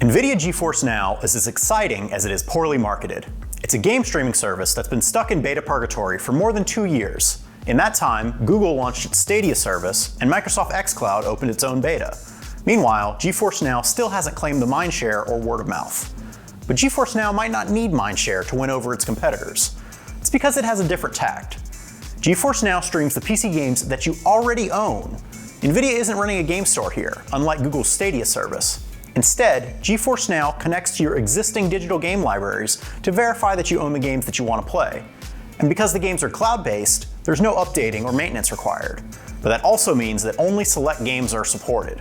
NVIDIA GeForce Now is as exciting as it is poorly marketed. It's a game streaming service that's been stuck in beta purgatory for more than 2 years. In that time, Google launched its Stadia service, and Microsoft xCloud opened its own beta. Meanwhile, GeForce Now still hasn't claimed the mindshare or word of mouth. But GeForce Now might not need mindshare to win over its competitors. It's because it has a different tact. GeForce Now streams the PC games that you already own. NVIDIA isn't running a game store here, unlike Google's Stadia service. Instead, GeForce Now connects to your existing digital game libraries to verify that you own the games that you want to play. And because the games are cloud-based, there's no updating or maintenance required. But that also means that only select games are supported.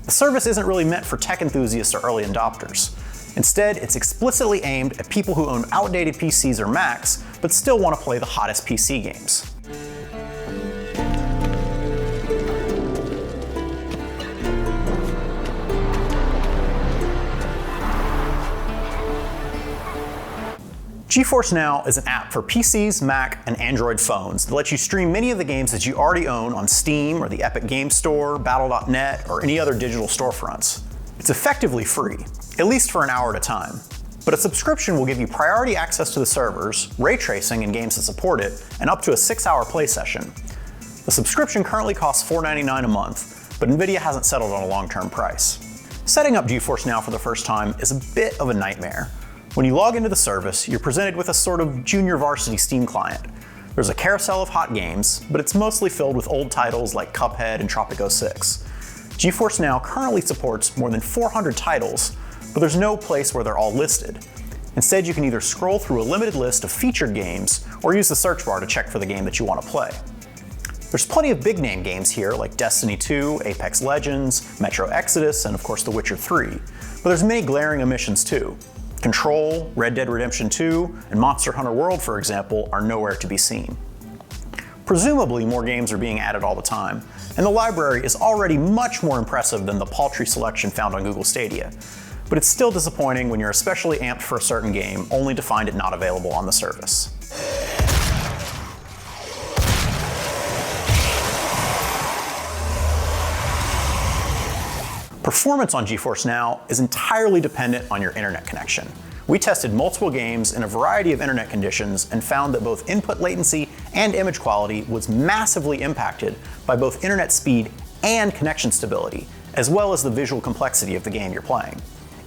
The service isn't really meant for tech enthusiasts or early adopters. Instead, it's explicitly aimed at people who own outdated PCs or Macs, but still want to play the hottest PC games. GeForce Now is an app for PCs, Mac, and Android phones that lets you stream many of the games that you already own on Steam or the Epic Games Store, Battle.net, or any other digital storefronts. It's effectively free, at least for an hour at a time. But a subscription will give you priority access to the servers, ray tracing in games that support it, and up to a 6-hour play session. The subscription currently costs $4.99 a month, but NVIDIA hasn't settled on a long-term price. Setting up GeForce Now for the first time is a bit of a nightmare. When you log into the service, you're presented with a sort of junior varsity Steam client. There's a carousel of hot games, but it's mostly filled with old titles like Cuphead and Tropico 6. GeForce Now currently supports more than 400 titles, but there's no place where they're all listed. Instead, you can either scroll through a limited list of featured games or use the search bar to check for the game that you want to play. There's plenty of big-name games here like Destiny 2, Apex Legends, Metro Exodus, and of course The Witcher 3, but there's many glaring omissions too. Control, Red Dead Redemption 2, and Monster Hunter World, for example, are nowhere to be seen. Presumably, more games are being added all the time, and the library is already much more impressive than the paltry selection found on Google Stadia. But it's still disappointing when you're especially amped for a certain game, only to find it not available on the service. Performance on GeForce Now is entirely dependent on your internet connection. We tested multiple games in a variety of internet conditions and found that both input latency and image quality was massively impacted by both internet speed and connection stability, as well as the visual complexity of the game you're playing.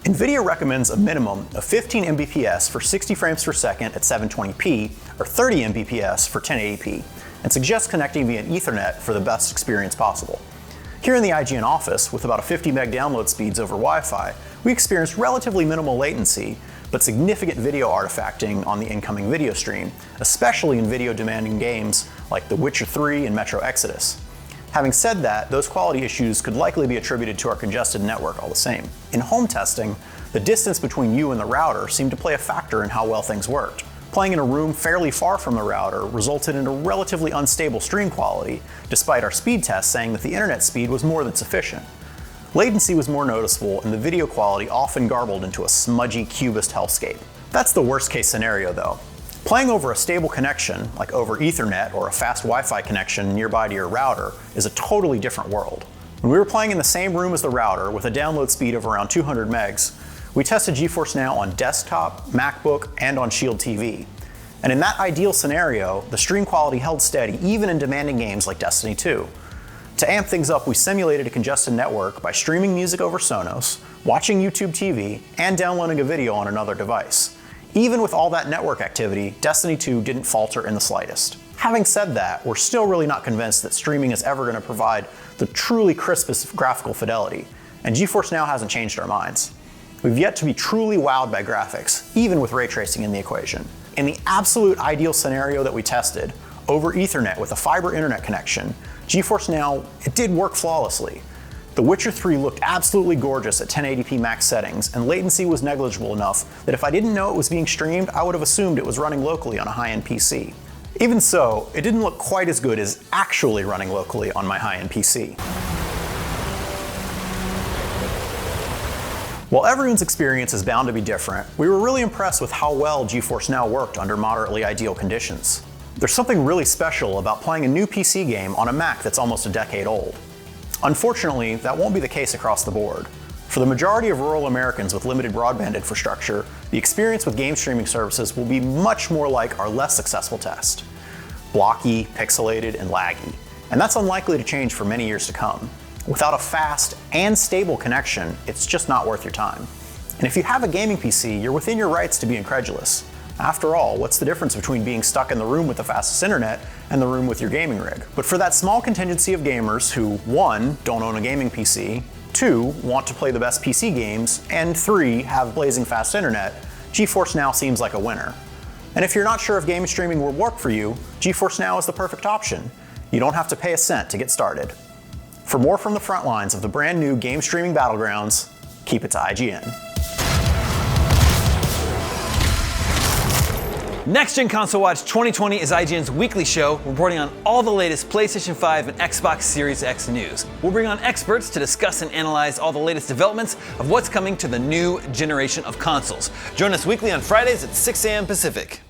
NVIDIA recommends a minimum of 15 Mbps for 60 frames per second at 720p or 30 Mbps for 1080p, and suggests connecting via Ethernet for the best experience possible. Here in the IGN office, with about a 50 meg download speeds over Wi-Fi, we experienced relatively minimal latency, but significant video artifacting on the incoming video stream, especially in video-demanding games like The Witcher 3 and Metro Exodus. Having said that, those quality issues could likely be attributed to our congested network all the same. In home testing, the distance between you and the router seemed to play a factor in how well things worked. Playing in a room fairly far from the router resulted in a relatively unstable stream quality, despite our speed test saying that the internet speed was more than sufficient. Latency was more noticeable, and the video quality often garbled into a smudgy cubist hellscape. That's the worst case scenario though. Playing over a stable connection, like over Ethernet or a fast Wi-Fi connection nearby to your router, is a totally different world. When we were playing in the same room as the router with a download speed of around 200 megs, we tested GeForce Now on desktop, MacBook, and on Shield TV. And in that ideal scenario, the stream quality held steady even in demanding games like Destiny 2. To amp things up, we simulated a congested network by streaming music over Sonos, watching YouTube TV, and downloading a video on another device. Even with all that network activity, Destiny 2 didn't falter in the slightest. Having said that, we're still really not convinced that streaming is ever going to provide the truly crispest graphical fidelity, and GeForce Now hasn't changed our minds. We've yet to be truly wowed by graphics, even with ray tracing in the equation. In the absolute ideal scenario that we tested, over Ethernet with a fiber internet connection, GeForce Now, it did work flawlessly. The Witcher 3 looked absolutely gorgeous at 1080p max settings, and latency was negligible enough that if I didn't know it was being streamed, I would have assumed it was running locally on a high-end PC. Even so, it didn't look quite as good as actually running locally on my high-end PC. While everyone's experience is bound to be different, we were really impressed with how well GeForce Now worked under moderately ideal conditions. There's something really special about playing a new PC game on a Mac that's almost a decade old. Unfortunately, that won't be the case across the board. For the majority of rural Americans with limited broadband infrastructure, the experience with game streaming services will be much more like our less successful test. Blocky, pixelated, and laggy. And that's unlikely to change for many years to come. Without a fast and stable connection, it's just not worth your time. And if you have a gaming PC, you're within your rights to be incredulous. After all, what's the difference between being stuck in the room with the fastest internet and the room with your gaming rig? But for that small contingency of gamers who, 1, don't own a gaming PC, 2, want to play the best PC games, and 3, have blazing fast internet, GeForce Now seems like a winner. And if you're not sure if game streaming will work for you, GeForce Now is the perfect option. You don't have to pay a cent to get started. For more from the front lines of the brand new game streaming battlegrounds, keep it to IGN. Next Gen Console Watch 2020 is IGN's weekly show reporting on all the latest PlayStation 5 and Xbox Series X news. We'll bring on experts to discuss and analyze all the latest developments of what's coming to the new generation of consoles. Join us weekly on Fridays at 6 a.m. Pacific.